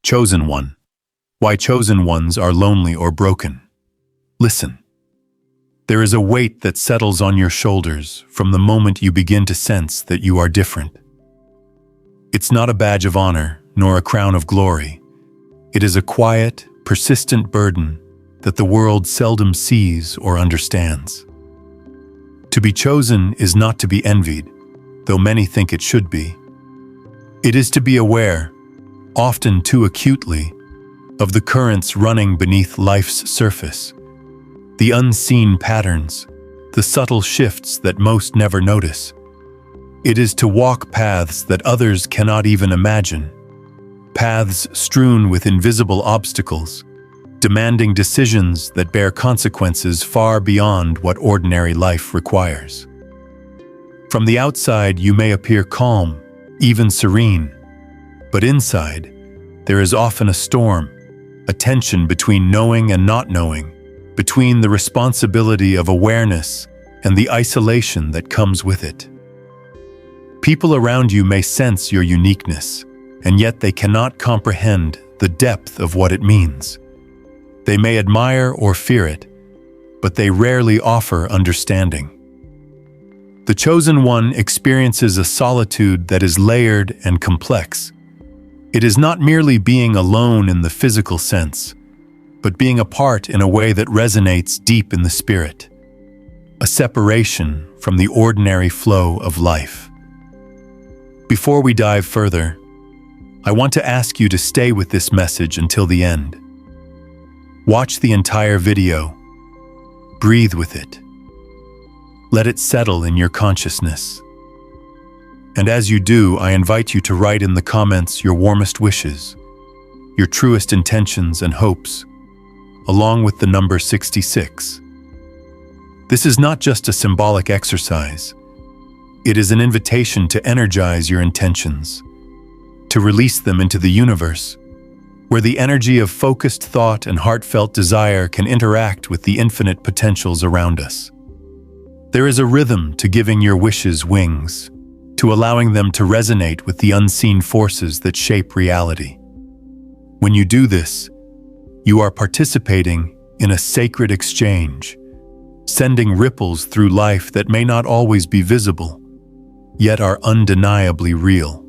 Chosen one. Why chosen ones are lonely or broken. Listen. There is a weight that settles on your shoulders from the moment you begin to sense that you are different. It's not a badge of honor, nor a crown of glory. It is a quiet, persistent burden that the world seldom sees or understands. To be chosen is not to be envied, though many think it should be. It is to be aware, often too acutely, of the currents running beneath life's surface, the unseen patterns, the subtle shifts that most never notice. It is to walk paths that others cannot even imagine, paths strewn with invisible obstacles, demanding decisions that bear consequences far beyond what ordinary life requires. From the outside, you may appear calm, even serene, but inside, there is often a storm, a tension between knowing and not knowing, between the responsibility of awareness and the isolation that comes with it. People around you may sense your uniqueness, and yet they cannot comprehend the depth of what it means. They may admire or fear it, but they rarely offer understanding. The chosen one experiences a solitude that is layered and complex. It is not merely being alone in the physical sense, but being apart in a way that resonates deep in the spirit. A separation from the ordinary flow of life. Before we dive further, I want to ask you to stay with this message until the end. Watch the entire video. Breathe with it. Let it settle in your consciousness. And as you do, I invite you to write in the comments your warmest wishes, your truest intentions and hopes, along with the number 66. This is not just a symbolic exercise. It is an invitation to energize your intentions, to release them into the universe, where the energy of focused thought and heartfelt desire can interact with the infinite potentials around us. There is a rhythm to giving your wishes wings, to allowing them to resonate with the unseen forces that shape reality. When you do this, you are participating in a sacred exchange, sending ripples through life that may not always be visible, yet are undeniably real.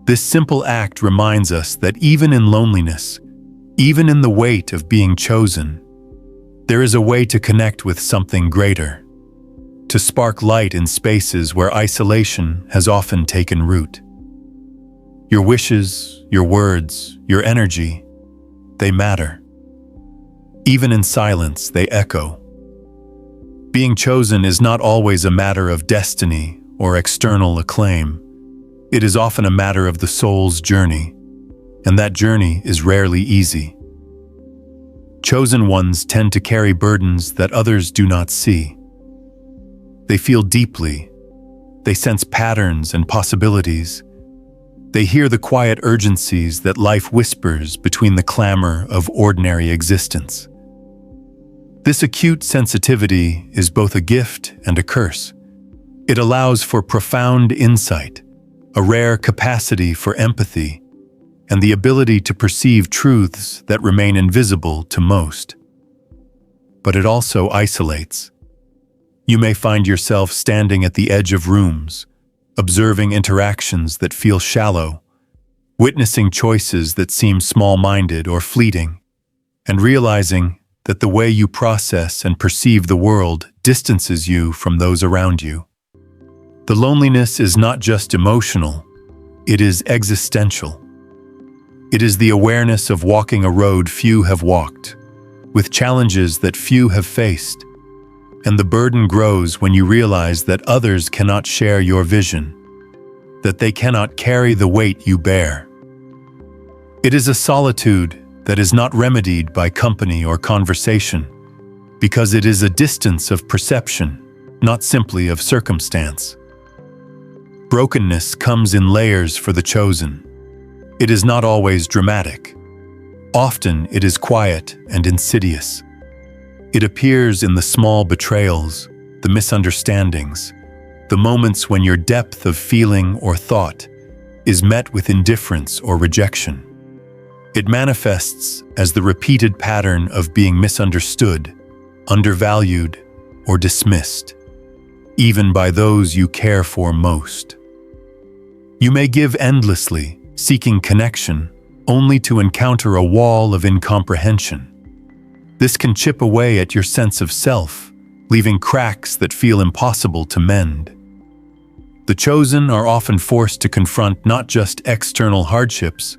This simple act reminds us that even in loneliness, even in the weight of being chosen, there is a way to connect with something greater, to spark light in spaces where isolation has often taken root. Your wishes, your words, your energy, they matter. Even in silence, they echo. Being chosen is not always a matter of destiny or external acclaim. It is often a matter of the soul's journey, and that journey is rarely easy. Chosen ones tend to carry burdens that others do not see. They feel deeply. They sense patterns and possibilities. They hear the quiet urgencies that life whispers between the clamor of ordinary existence. This acute sensitivity is both a gift and a curse. It allows for profound insight, a rare capacity for empathy, and the ability to perceive truths that remain invisible to most. But it also isolates. You may find yourself standing at the edge of rooms, observing interactions that feel shallow, witnessing choices that seem small-minded or fleeting, and realizing that the way you process and perceive the world distances you from those around you. The loneliness is not just emotional, it is existential. It is the awareness of walking a road few have walked, with challenges that few have faced, and the burden grows when you realize that others cannot share your vision, that they cannot carry the weight you bear. It is a solitude that is not remedied by company or conversation, because it is a distance of perception, not simply of circumstance. Brokenness comes in layers for the chosen. It is not always dramatic. Often it is quiet and insidious. It appears in the small betrayals, the misunderstandings, the moments when your depth of feeling or thought is met with indifference or rejection. It manifests as the repeated pattern of being misunderstood, undervalued, or dismissed, even by those you care for most. You may give endlessly, seeking connection, only to encounter a wall of incomprehension. This can chip away at your sense of self, leaving cracks that feel impossible to mend. The chosen are often forced to confront not just external hardships,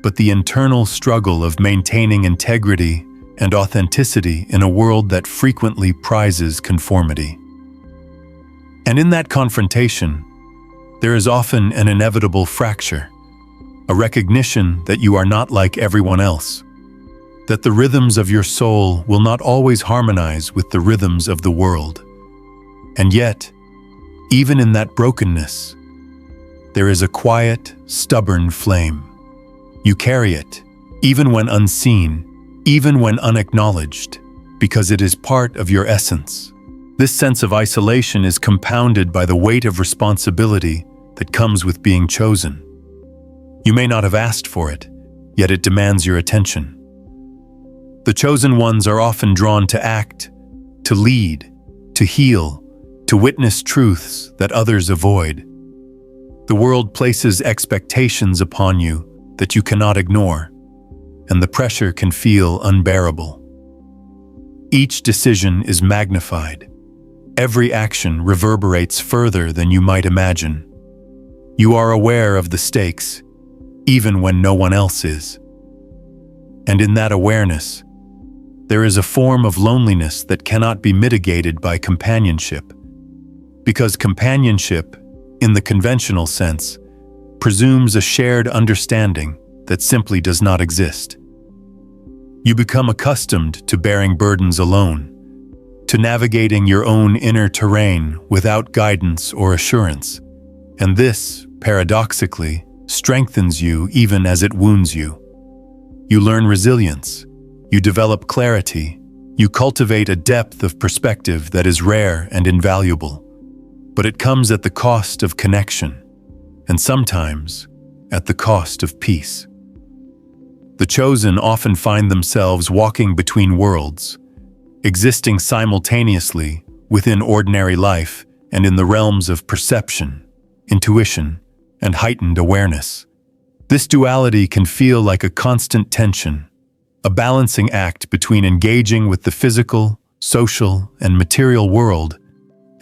but the internal struggle of maintaining integrity and authenticity in a world that frequently prizes conformity. And in that confrontation, there is often an inevitable fracture, a recognition that you are not like everyone else, that the rhythms of your soul will not always harmonize with the rhythms of the world. And yet, even in that brokenness, there is a quiet, stubborn flame. You carry it, even when unseen, even when unacknowledged, because it is part of your essence. This sense of isolation is compounded by the weight of responsibility that comes with being chosen. You may not have asked for it, yet it demands your attention. The chosen ones are often drawn to act, to lead, to heal, to witness truths that others avoid. The world places expectations upon you that you cannot ignore, and the pressure can feel unbearable. Each decision is magnified. Every action reverberates further than you might imagine. You are aware of the stakes, even when no one else is. And in that awareness, there is a form of loneliness that cannot be mitigated by companionship. Because companionship, in the conventional sense, presumes a shared understanding that simply does not exist. You become accustomed to bearing burdens alone, to navigating your own inner terrain without guidance or assurance. And this, paradoxically, strengthens you even as it wounds you. You learn resilience, you develop clarity, you cultivate a depth of perspective that is rare and invaluable. But it comes at the cost of connection, and sometimes at the cost of peace. The chosen often find themselves walking between worlds, existing simultaneously within ordinary life and in the realms of perception, intuition, and heightened awareness. This duality can feel like a constant tension, a balancing act between engaging with the physical, social, and material world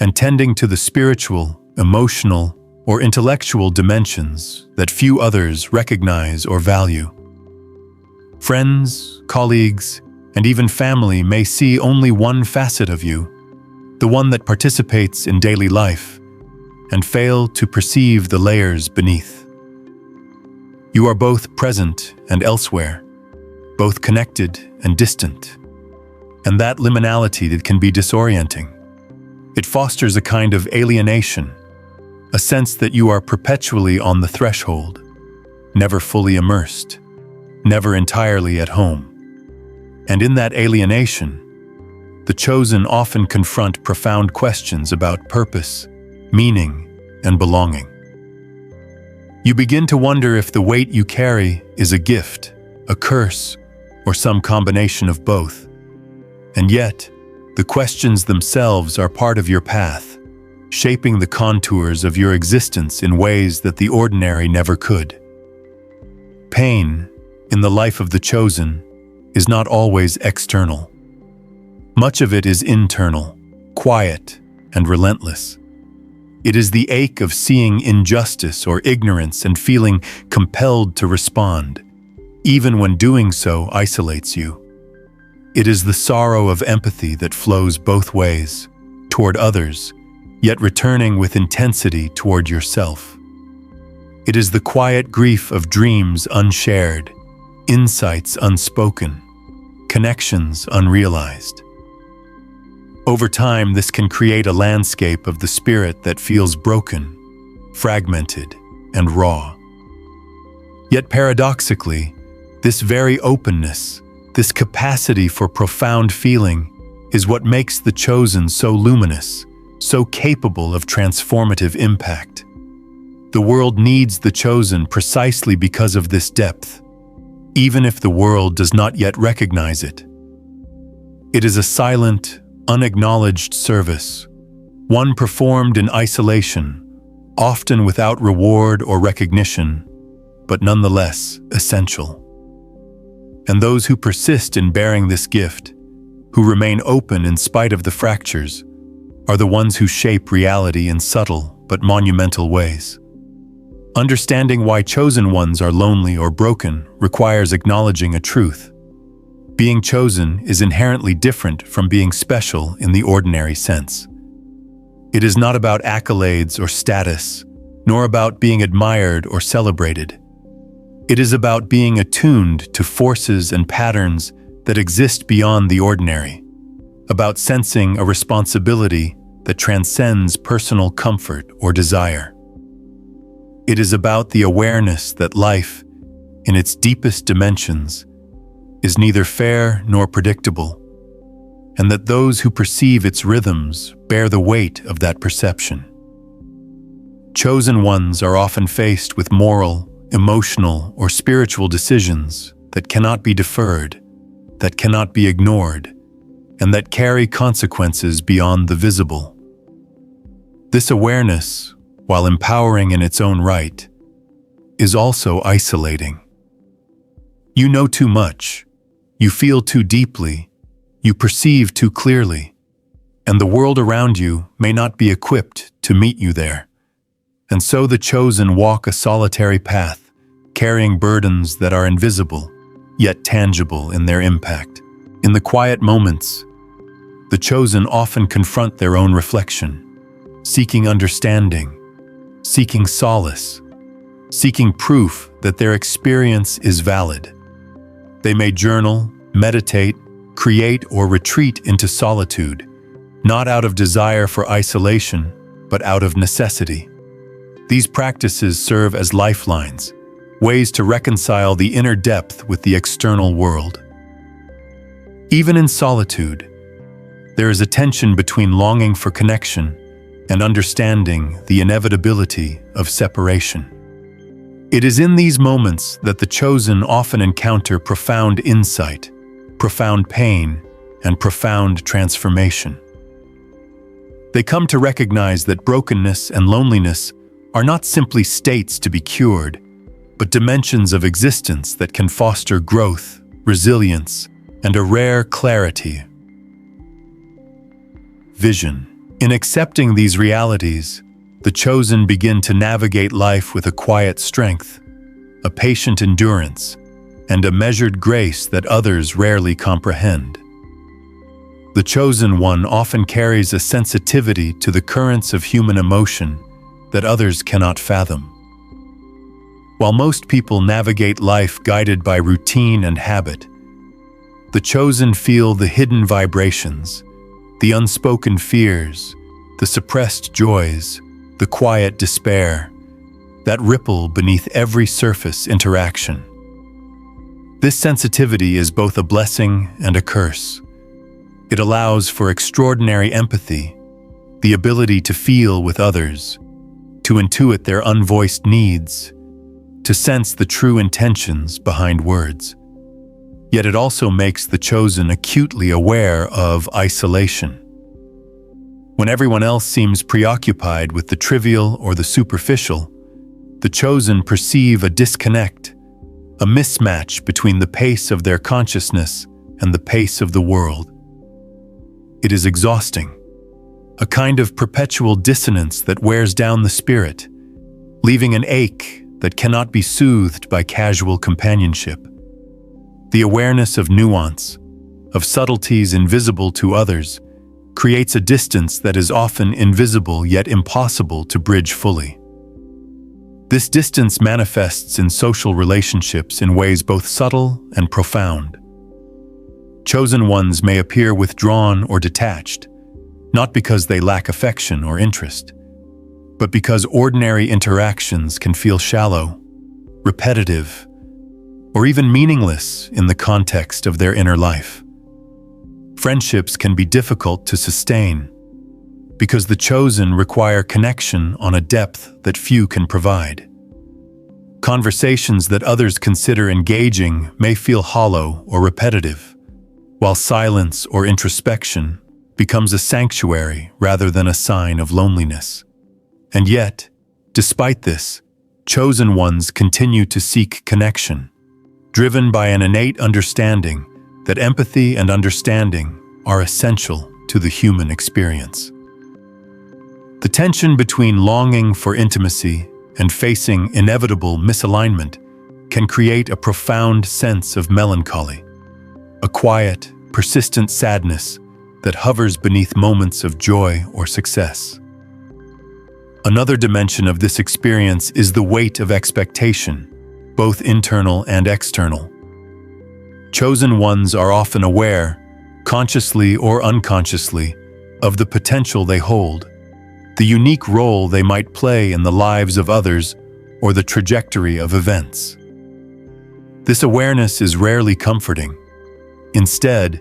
and tending to the spiritual, emotional, or intellectual dimensions that few others recognize or value. Friends, colleagues, and even family may see only one facet of you, the one that participates in daily life, and fail to perceive the layers beneath. You are both present and elsewhere, both connected and distant, and that liminality can be disorienting. It fosters a kind of alienation, a sense that you are perpetually on the threshold, never fully immersed, never entirely at home. And in that alienation, the chosen often confront profound questions about purpose, meaning, and belonging. You begin to wonder if the weight you carry is a gift, a curse, or some combination of both. And yet, the questions themselves are part of your path, shaping the contours of your existence in ways that the ordinary never could. Pain, in the life of the chosen, is not always external. Much of it is internal, quiet, and relentless. It is the ache of seeing injustice or ignorance and feeling compelled to respond, even when doing so isolates you. It is the sorrow of empathy that flows both ways, toward others, yet returning with intensity toward yourself. It is the quiet grief of dreams unshared, insights unspoken, connections unrealized. Over time, this can create a landscape of the spirit that feels broken, fragmented, and raw. Yet paradoxically, this very openness, this capacity for profound feeling, is what makes the chosen so luminous, so capable of transformative impact. The world needs the chosen precisely because of this depth, even if the world does not yet recognize it. It is a silent, unacknowledged service, one performed in isolation, often without reward or recognition, but nonetheless essential. And those who persist in bearing this gift, who remain open in spite of the fractures, are the ones who shape reality in subtle but monumental ways. Understanding why chosen ones are lonely or broken requires acknowledging a truth. Being chosen is inherently different from being special in the ordinary sense. It is not about accolades or status, nor about being admired or celebrated. It is about being attuned to forces and patterns that exist beyond the ordinary, about sensing a responsibility that transcends personal comfort or desire. It is about the awareness that life, in its deepest dimensions, is neither fair nor predictable, and that those who perceive its rhythms bear the weight of that perception. Chosen ones are often faced with moral, emotional, or spiritual decisions that cannot be deferred, that cannot be ignored, and that carry consequences beyond the visible. This awareness, while empowering in its own right, is also isolating. You know too much, you feel too deeply, you perceive too clearly, and the world around you may not be equipped to meet you there. And so the chosen walk a solitary path, carrying burdens that are invisible, yet tangible in their impact. In the quiet moments, the chosen often confront their own reflection, seeking understanding, seeking solace, seeking proof that their experience is valid. They may journal, meditate, create, or retreat into solitude, not out of desire for isolation, but out of necessity. These practices serve as lifelines, ways to reconcile the inner depth with the external world. Even in solitude, there is a tension between longing for connection and understanding the inevitability of separation. It is in these moments that the chosen often encounter profound insight, profound pain, and profound transformation. They come to recognize that brokenness and loneliness are not simply states to be cured, but dimensions of existence that can foster growth, resilience, and a rare clarity. Vision. In accepting these realities, the chosen begin to navigate life with a quiet strength, a patient endurance, and a measured grace that others rarely comprehend. The chosen one often carries a sensitivity to the currents of human emotion that others cannot fathom. While most people navigate life guided by routine and habit, the chosen feel the hidden vibrations, the unspoken fears, the suppressed joys, the quiet despair that ripple beneath every surface interaction. This sensitivity is both a blessing and a curse. It allows for extraordinary empathy, the ability to feel with others, to intuit their unvoiced needs, to sense the true intentions behind words. Yet it also makes the chosen acutely aware of isolation. When everyone else seems preoccupied with the trivial or the superficial, the chosen perceive a disconnect, a mismatch between the pace of their consciousness and the pace of the world. It is exhausting, a kind of perpetual dissonance that wears down the spirit, leaving an ache that cannot be soothed by casual companionship. The awareness of nuance, of subtleties invisible to others, creates a distance that is often invisible yet impossible to bridge fully. This distance manifests in social relationships in ways both subtle and profound. Chosen ones may appear withdrawn or detached, not because they lack affection or interest, but because ordinary interactions can feel shallow, repetitive, or even meaningless in the context of their inner life. Friendships can be difficult to sustain because the chosen require connection on a depth that few can provide. Conversations that others consider engaging may feel hollow or repetitive, while silence or introspection becomes a sanctuary rather than a sign of loneliness. And yet, despite this, chosen ones continue to seek connection, driven by an innate understanding that empathy and understanding are essential to the human experience. The tension between longing for intimacy and facing inevitable misalignment can create a profound sense of melancholy, a quiet, persistent sadness that hovers beneath moments of joy or success. Another dimension of this experience is the weight of expectation, both internal and external. Chosen ones are often aware, consciously or unconsciously, of the potential they hold, the unique role they might play in the lives of others or the trajectory of events. This awareness is rarely comforting. Instead,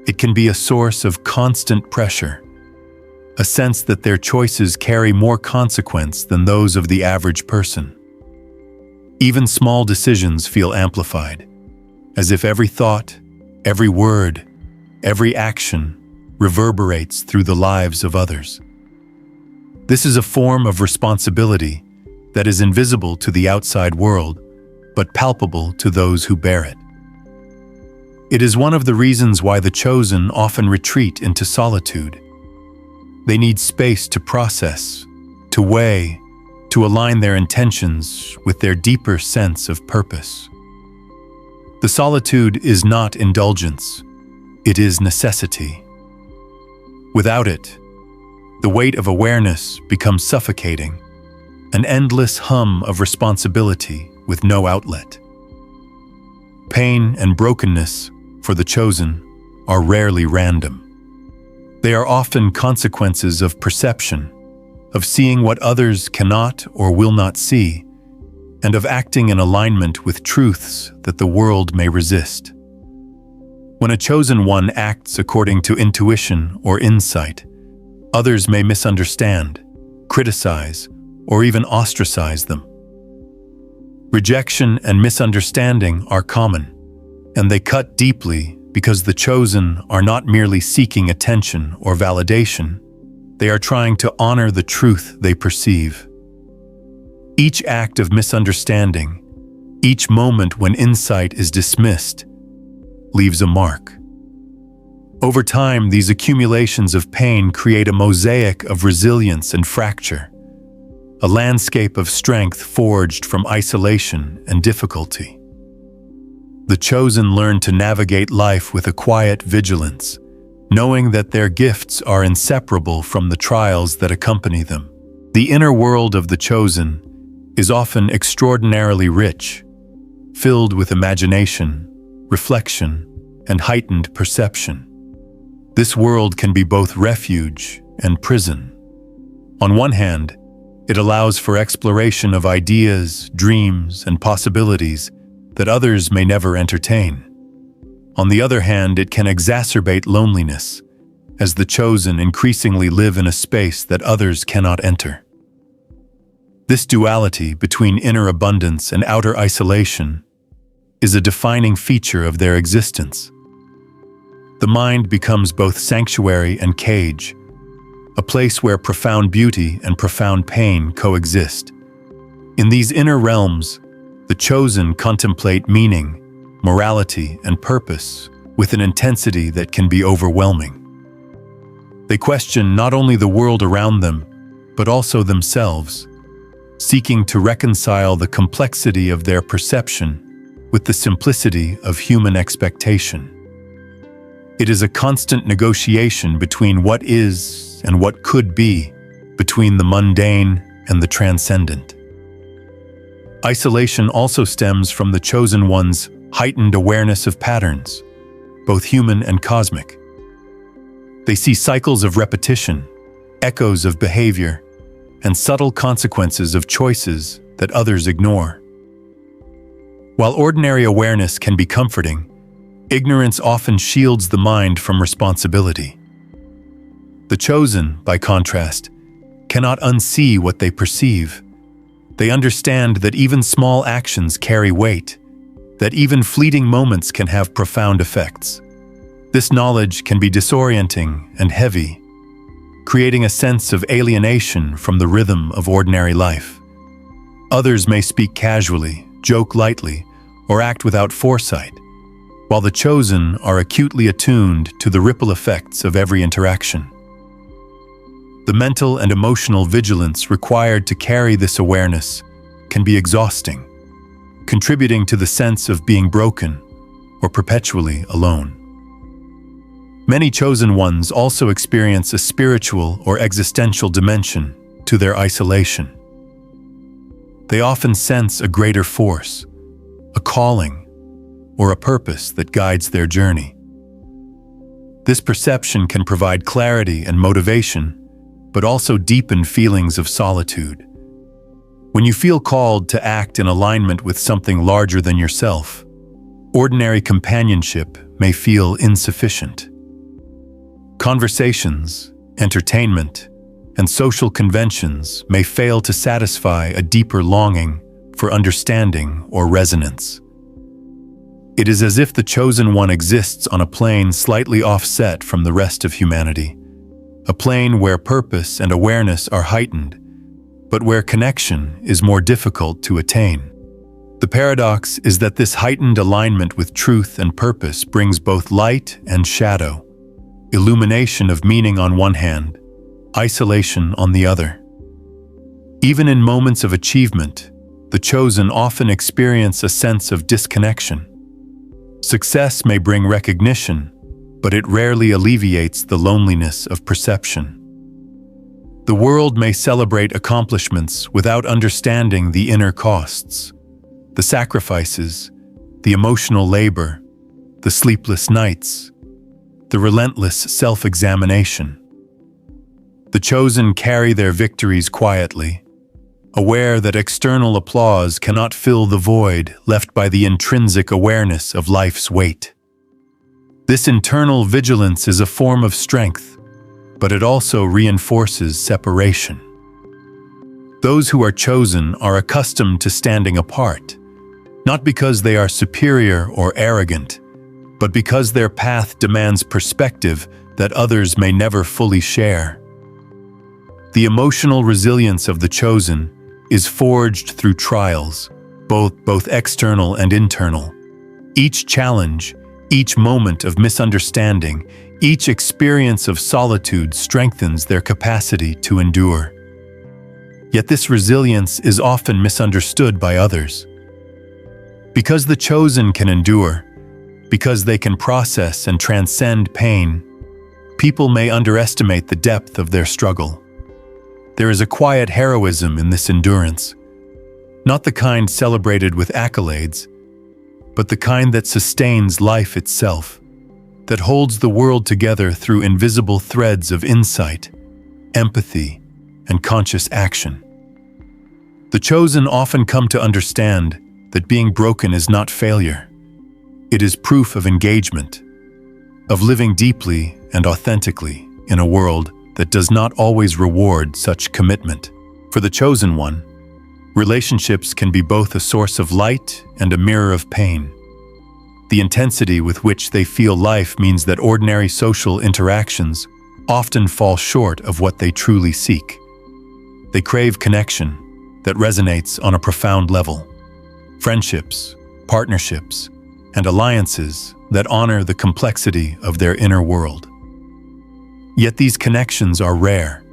it can be a source of constant pressure, a sense that their choices carry more consequence than those of the average person. Even small decisions feel amplified, as if every thought, every word, every action reverberates through the lives of others. This is a form of responsibility that is invisible to the outside world, but palpable to those who bear it. It is one of the reasons why the chosen often retreat into solitude. They need space to process, to weigh, to align their intentions with their deeper sense of purpose. The solitude is not indulgence, it is necessity. Without it, the weight of awareness becomes suffocating, an endless hum of responsibility with no outlet. Pain and brokenness, for the chosen, are rarely random. They are often consequences of perception, of seeing what others cannot or will not see, and of acting in alignment with truths that the world may resist. When a chosen one acts according to intuition or insight, others may misunderstand, criticize, or even ostracize them. Rejection and misunderstanding are common, and they cut deeply because the chosen are not merely seeking attention or validation, they are trying to honor the truth they perceive. Each act of misunderstanding, each moment when insight is dismissed, leaves a mark. Over time, these accumulations of pain create a mosaic of resilience and fracture, a landscape of strength forged from isolation and difficulty. The chosen learn to navigate life with a quiet vigilance, knowing that their gifts are inseparable from the trials that accompany them. The inner world of the chosen is often extraordinarily rich, filled with imagination, reflection, and heightened perception. This world can be both refuge and prison. On one hand, it allows for exploration of ideas, dreams, and possibilities that others may never entertain. On the other hand, it can exacerbate loneliness, as the chosen increasingly live in a space that others cannot enter. This duality between inner abundance and outer isolation is a defining feature of their existence. The mind becomes both sanctuary and cage, a place where profound beauty and profound pain coexist. In these inner realms, the chosen contemplate meaning, morality, and purpose with an intensity that can be overwhelming. They question not only the world around them, but also themselves, seeking to reconcile the complexity of their perception with the simplicity of human expectation. It is a constant negotiation between what is and what could be, between the mundane and the transcendent. Isolation also stems from the chosen one's heightened awareness of patterns, both human and cosmic. They see cycles of repetition, echoes of behavior, and subtle consequences of choices that others ignore. While ordinary awareness can be comforting, ignorance often shields the mind from responsibility. The chosen, by contrast, cannot unsee what they perceive. They understand that even small actions carry weight, that even fleeting moments can have profound effects. This knowledge can be disorienting and heavy, creating a sense of alienation from the rhythm of ordinary life. Others may speak casually, joke lightly, or act without foresight, while the chosen are acutely attuned to the ripple effects of every interaction. The mental and emotional vigilance required to carry this awareness can be exhausting, contributing to the sense of being broken or perpetually alone. Many chosen ones also experience a spiritual or existential dimension to their isolation. They often sense a greater force, a calling, or a purpose that guides their journey. This perception can provide clarity and motivation, but also deepen feelings of solitude. When you feel called to act in alignment with something larger than yourself, ordinary companionship may feel insufficient. Conversations, entertainment, and social conventions may fail to satisfy a deeper longing for understanding or resonance. It is as if the chosen one exists on a plane slightly offset from the rest of humanity, a plane where purpose and awareness are heightened, but where connection is more difficult to attain. The paradox is that this heightened alignment with truth and purpose brings both light and shadow, illumination of meaning on one hand, isolation on the other. Even in moments of achievement, the chosen often experience a sense of disconnection. Success may bring recognition, but it rarely alleviates the loneliness of perception. The world may celebrate accomplishments without understanding the inner costs, the sacrifices, the emotional labor, the sleepless nights, the relentless self-examination. The chosen carry their victories quietly, aware that external applause cannot fill the void left by the intrinsic awareness of life's weight. This internal vigilance is a form of strength, but it also reinforces separation. Those who are chosen are accustomed to standing apart, not because they are superior or arrogant, but because their path demands perspective that others may never fully share. The emotional resilience of the chosen is forged through trials, both external and internal. Each challenge, each moment of misunderstanding, each experience of solitude strengthens their capacity to endure. Yet this resilience is often misunderstood by others. Because the chosen can endure, because they can process and transcend pain, people may underestimate the depth of their struggle. There is a quiet heroism in this endurance, not the kind celebrated with accolades, but the kind that sustains life itself, that holds the world together through invisible threads of insight, empathy, and conscious action. The chosen often come to understand that being broken is not failure. It is proof of engagement, of living deeply and authentically in a world that does not always reward such commitment. For the chosen one, relationships can be both a source of light and a mirror of pain. The intensity with which they feel life means that ordinary social interactions often fall short of what they truly seek. They crave connection that resonates on a profound level. Friendships, partnerships, and alliances that honor the complexity of their inner world. Yet these connections are rare,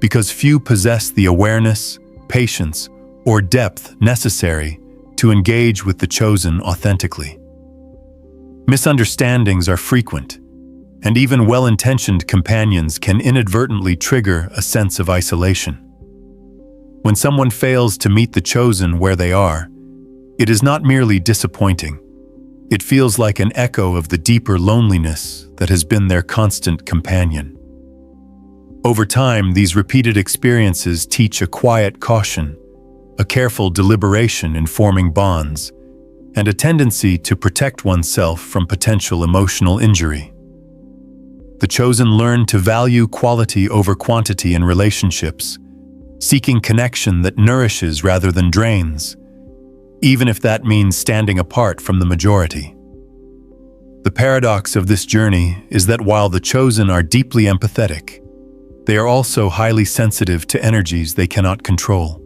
because few possess the awareness, patience, or depth necessary to engage with the chosen authentically. Misunderstandings are frequent, and even well-intentioned companions can inadvertently trigger a sense of isolation. When someone fails to meet the chosen where they are, it is not merely disappointing. It feels like an echo of the deeper loneliness that has been their constant companion. Over time, these repeated experiences teach a quiet caution, a careful deliberation in forming bonds, and a tendency to protect oneself from potential emotional injury. The chosen learn to value quality over quantity in relationships, seeking connection that nourishes rather than drains, even if that means standing apart from the majority. The paradox of this journey is that while the chosen are deeply empathetic, they are also highly sensitive to energies they cannot control.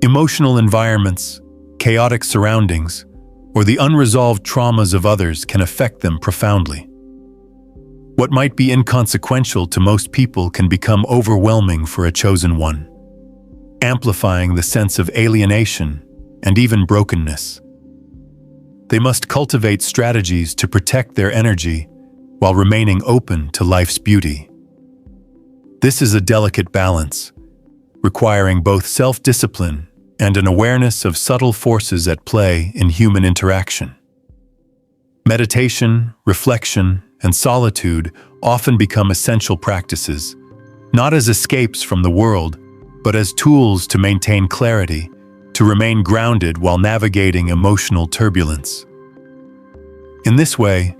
Emotional environments, chaotic surroundings, or the unresolved traumas of others can affect them profoundly. What might be inconsequential to most people can become overwhelming for a chosen one, amplifying the sense of alienation and even brokenness. They must cultivate strategies to protect their energy while remaining open to life's beauty. This is a delicate balance, requiring both self-discipline and an awareness of subtle forces at play in human interaction. Meditation, reflection, and solitude often become essential practices, not as escapes from the world, but as tools to maintain clarity, to remain grounded while navigating emotional turbulence. In this way,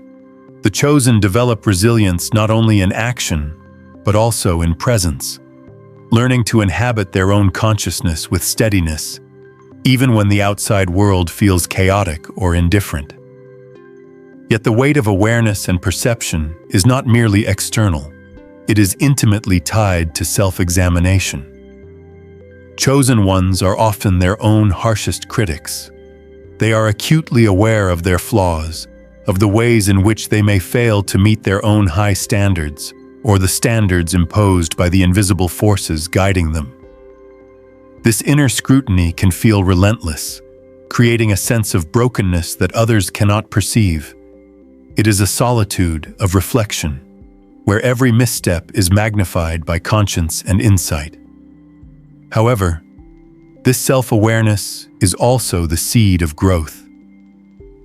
the chosen develop resilience not only in action, but also in presence, learning to inhabit their own consciousness with steadiness, even when the outside world feels chaotic or indifferent. Yet the weight of awareness and perception is not merely external, it is intimately tied to self-examination. Chosen ones are often their own harshest critics. They are acutely aware of their flaws, of the ways in which they may fail to meet their own high standards, or the standards imposed by the invisible forces guiding them. This inner scrutiny can feel relentless, creating a sense of brokenness that others cannot perceive. It is a solitude of reflection, where every misstep is magnified by conscience and insight. However, this self-awareness is also the seed of growth.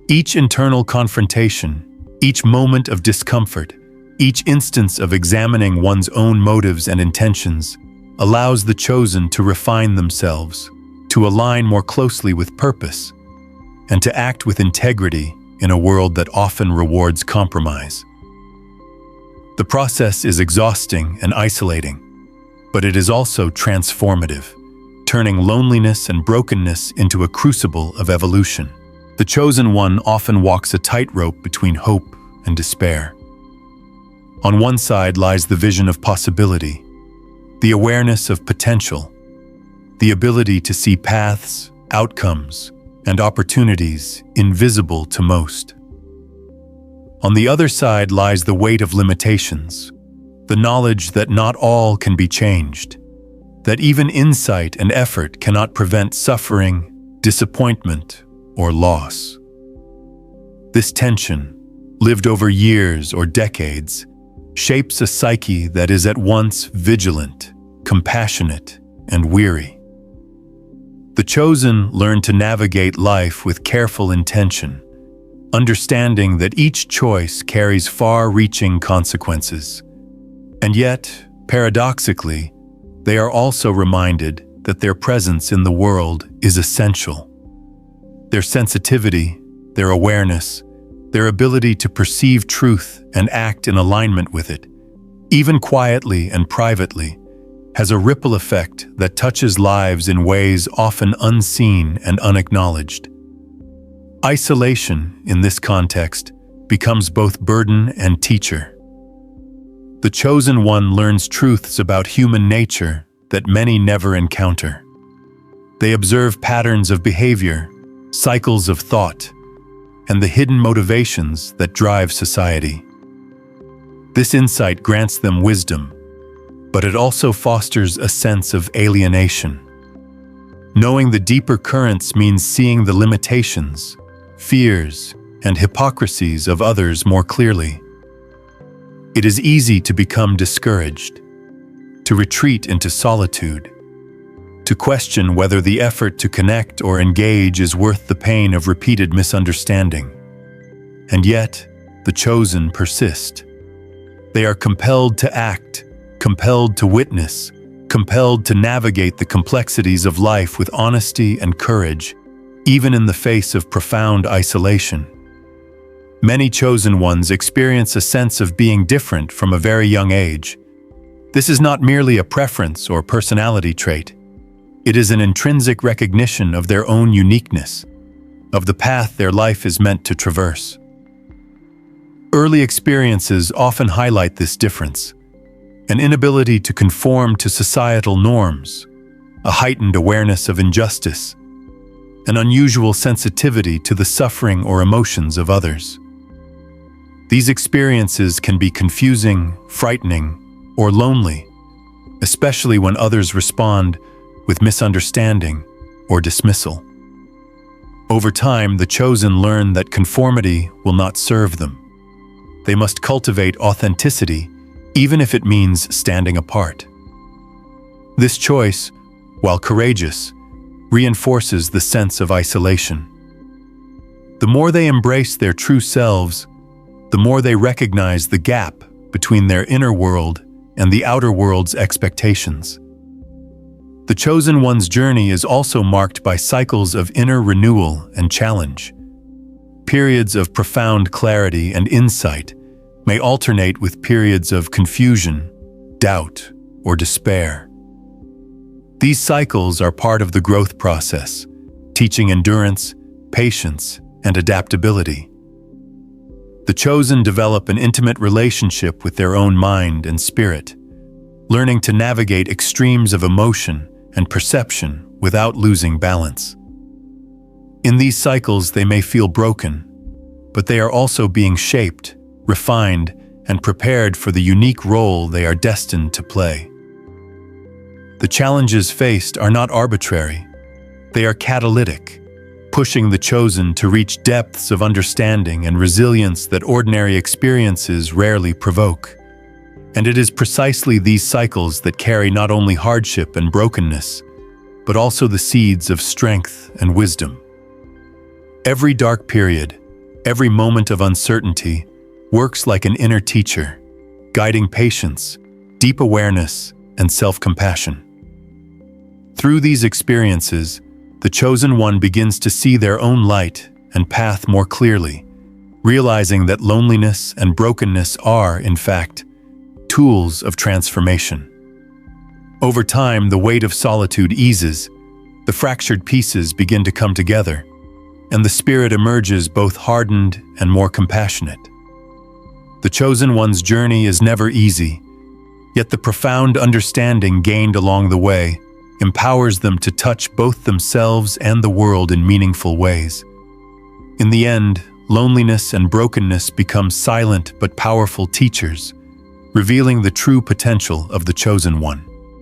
Each internal confrontation, each moment of discomfort, each instance of examining one's own motives and intentions allows the chosen to refine themselves, to align more closely with purpose, and to act with integrity in a world that often rewards compromise. The process is exhausting and isolating, but it is also transformative, turning loneliness and brokenness into a crucible of evolution. The chosen one often walks a tightrope between hope and despair. On one side lies the vision of possibility, the awareness of potential, the ability to see paths, outcomes, and opportunities invisible to most. On the other side lies the weight of limitations, the knowledge that not all can be changed, that even insight and effort cannot prevent suffering, disappointment, or loss. This tension, lived over years or decades, shapes a psyche that is at once vigilant, compassionate, and weary. The chosen learn to navigate life with careful intention, understanding that each choice carries far-reaching consequences. And yet, paradoxically, they are also reminded that their presence in the world is essential. Their sensitivity, their awareness, their ability to perceive truth and act in alignment with it, even quietly and privately, has a ripple effect that touches lives in ways often unseen and unacknowledged. Isolation, in this context, becomes both burden and teacher. The chosen one learns truths about human nature that many never encounter. They observe patterns of behavior, cycles of thought, and the hidden motivations that drive society. This insight grants them wisdom, but it also fosters a sense of alienation. Knowing the deeper currents means seeing the limitations, fears, and hypocrisies of others more clearly. It is easy to become discouraged, to retreat into solitude, to question whether the effort to connect or engage is worth the pain of repeated misunderstanding. And yet, the chosen persist. They are compelled to act, compelled to witness, compelled to navigate the complexities of life with honesty and courage, even in the face of profound isolation. Many chosen ones experience a sense of being different from a very young age, This is not merely a preference or personality trait. It is an intrinsic recognition of their own uniqueness, of the path their life is meant to traverse. Early experiences often highlight this difference: an inability to conform to societal norms, a heightened awareness of injustice, an unusual sensitivity to the suffering or emotions of others. These experiences can be confusing, frightening, or lonely, especially when others respond with misunderstanding or dismissal. Over time, the chosen learn that conformity will not serve them. They must cultivate authenticity, even if it means standing apart. This choice, while courageous, reinforces the sense of isolation. The more they embrace their true selves, the more they recognize the gap between their inner world and the outer world's expectations. The chosen one's journey is also marked by cycles of inner renewal and challenge. Periods of profound clarity and insight may alternate with periods of confusion, doubt, or despair. These cycles are part of the growth process, teaching endurance, patience, and adaptability. The chosen develop an intimate relationship with their own mind and spirit, learning to navigate extremes of emotion and perception without losing balance. In these cycles, they may feel broken, but they are also being shaped, refined, and prepared for the unique role they are destined to play. The challenges faced are not arbitrary. They are catalytic, pushing the chosen to reach depths of understanding and resilience that ordinary experiences rarely provoke. And it is precisely these cycles that carry not only hardship and brokenness, but also the seeds of strength and wisdom. Every dark period, every moment of uncertainty, works like an inner teacher, guiding patience, deep awareness, and self-compassion. Through these experiences, the chosen one begins to see their own light and path more clearly, realizing that loneliness and brokenness are, in fact, tools of transformation. Over time, the weight of solitude eases, the fractured pieces begin to come together, and the spirit emerges both hardened and more compassionate. The chosen one's journey is never easy, yet the profound understanding gained along the way empowers them to touch both themselves and the world in meaningful ways. In the end, loneliness and brokenness become silent but powerful teachers, revealing the true potential of the chosen one.